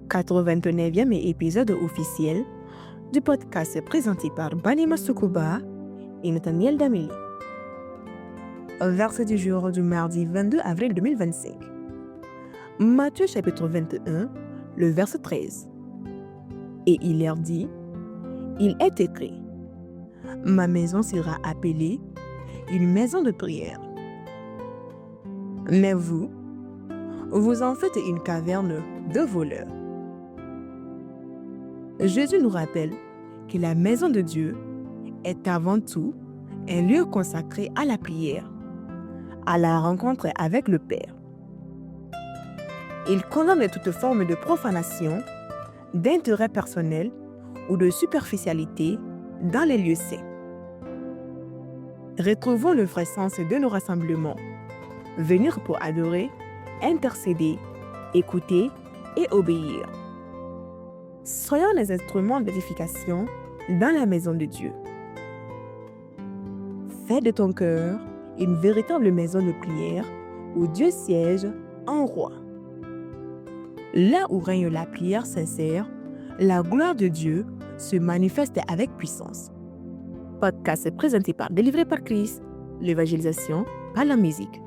89e épisode officiel du podcast présenté par Banima Sukuba et Nathaniel Damili. Verset du jour du mardi 22 avril 2025. Matthieu chapitre 21, le verset 13. Et il leur dit, il est écrit, ma maison sera appelée une maison de prière. Mais vous en faites une caverne de voleurs. Jésus nous rappelle que la maison de Dieu est avant tout un lieu consacré à la prière, à la rencontre avec le Père. Il condamne toute forme de profanation, d'intérêt personnel ou de superficialité dans les lieux saints. Retrouvons le vrai sens de nos rassemblements. Venir pour adorer, intercéder, écouter et obéir. Soyons les instruments d'édification dans la maison de Dieu. Fais de ton cœur une véritable maison de prière où Dieu siège en roi. Là où règne la prière sincère, la gloire de Dieu se manifeste avec puissance. Podcast présenté par Délivré par Christ, l'évangélisation par la musique.